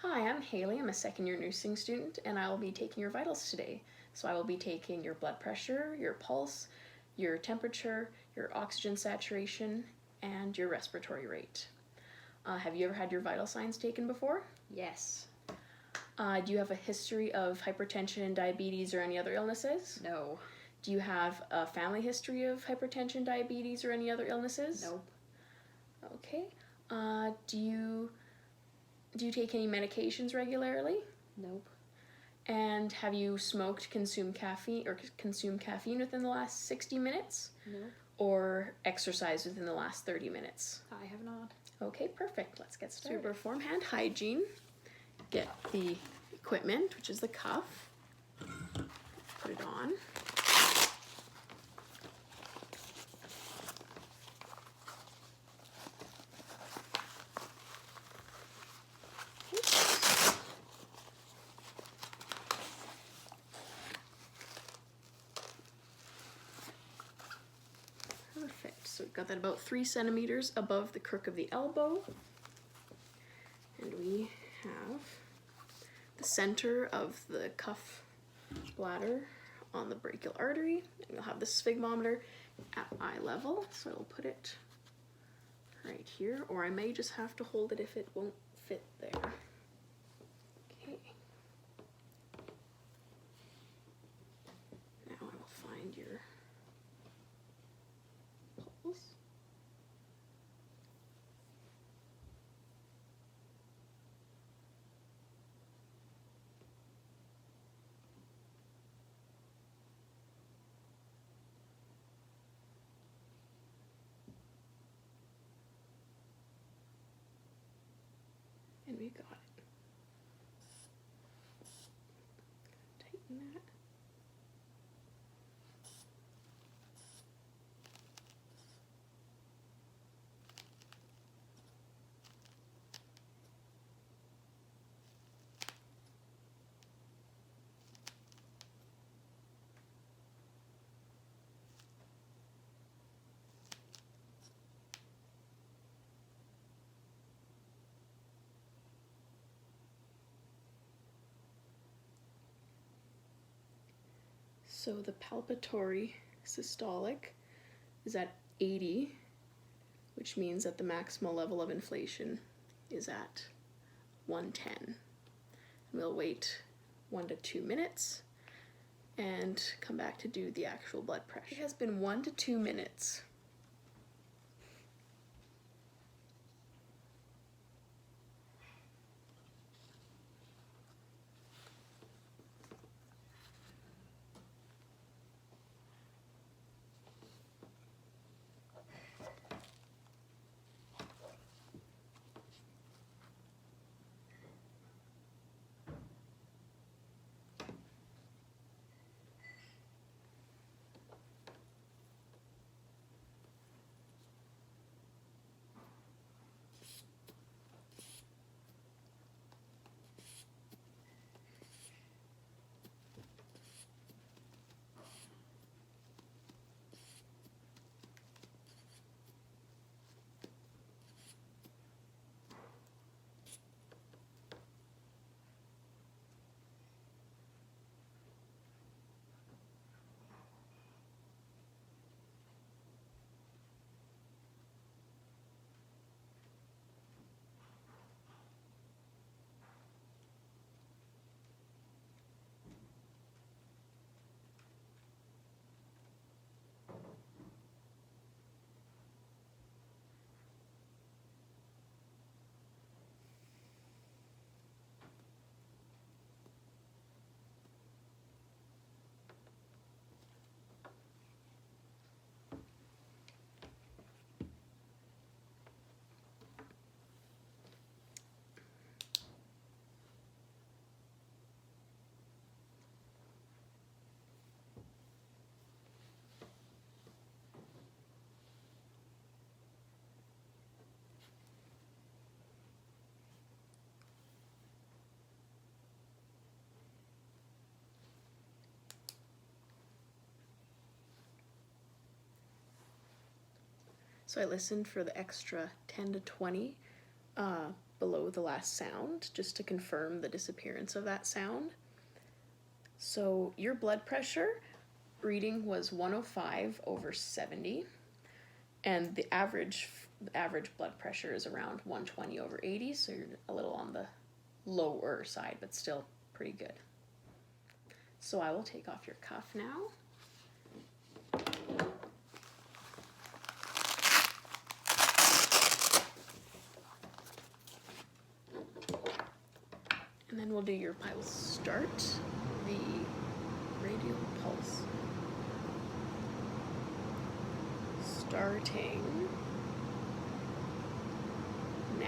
Hi, I'm Haley. I'm a second year nursing student and I will be taking your vitals today. So I will be taking your blood pressure, your pulse, your temperature, your oxygen saturation, and your respiratory rate. Have you ever had your vital signs taken before? Yes. Do you have a history of hypertension, diabetes, or any other illnesses? No. Do you have a family history of hypertension, diabetes, or any other illnesses? Nope. Okay. Do you take any medications regularly? Nope. And have you smoked, consumed caffeine within the last 60 minutes? Nope. Or exercised within the last 30 minutes? I have not. Okay, perfect. Let's get started. So perform hand hygiene. Get the equipment, which is the cuff. Put it on. Perfect. So we've got that about 3 centimeters above the crook of the elbow. And we have the center of the cuff bladder on the brachial artery. And you'll have the sphygmometer at eye level. So I'll put it right here, or I may just have to hold it if it won't fit there. Okay. Now I will find your pulse. And we got it. Tighten that. So the palpatory systolic is at 80, which means that the maximal level of inflation is at 110. We'll wait 1 to 2 minutes and come back to do the actual blood pressure. It has been 1 to 2 minutes. So I listened for the extra 10 to 20 below the last sound, just to confirm the disappearance of that sound. So your blood pressure reading was 105/70, and the average blood pressure is around 120/80, so you're a little on the lower side, but still pretty good. So I will take off your cuff now. And then we'll do I will start the radial pulse. Starting now.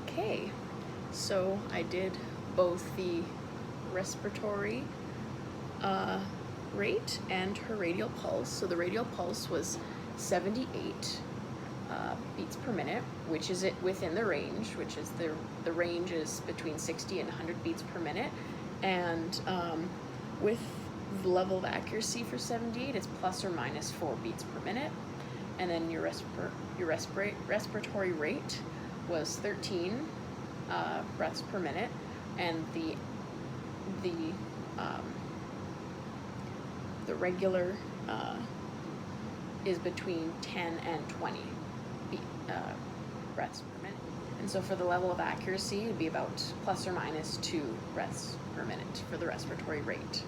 Okay, so I did both the respiratory rate and her radial pulse. So the radial pulse was 78 beats per minute, which is within the range, which is the range is between 60 and 100 beats per minute. And with the level of accuracy for 78, it's plus or minus 4 beats per minute. And then your respiratory rate was 13 breaths per minute, and the regular is between 10 and 20 breaths per minute. And so for the level of accuracy, it would be about plus or minus 2 breaths per minute for the respiratory rate.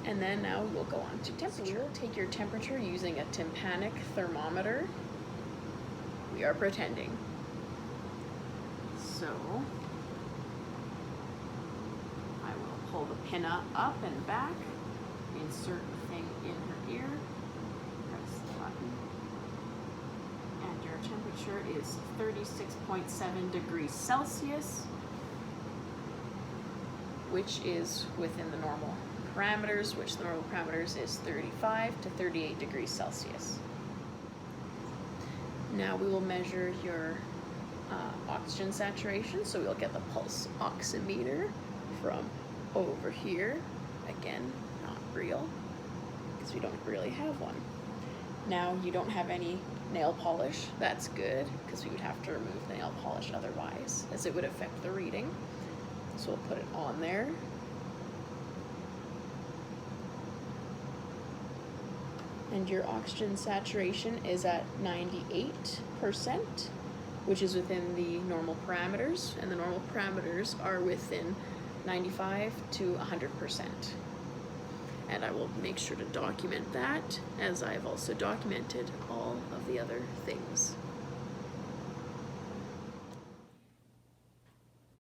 And then now we'll go on to temperature. We'll take your temperature using a tympanic thermometer. We are pretending. So I will pull the pin up and back, insert the thing in her ear, press the button, and your temperature is 36.7 degrees Celsius, which is within the normal parameters, which the normal parameters is 35 to 38 degrees Celsius. Now we will measure your oxygen saturation, so we'll get the pulse oximeter from over here. Again, not real, because we don't really have one. Now you don't have any nail polish. That's good, because we would have to remove the nail polish otherwise, as it would affect the reading. So we'll put it on there. And your oxygen saturation is at 98%, which is within the normal parameters, and the normal parameters are within 95 to 100%. And I will make sure to document that, as I've also documented all of the other things.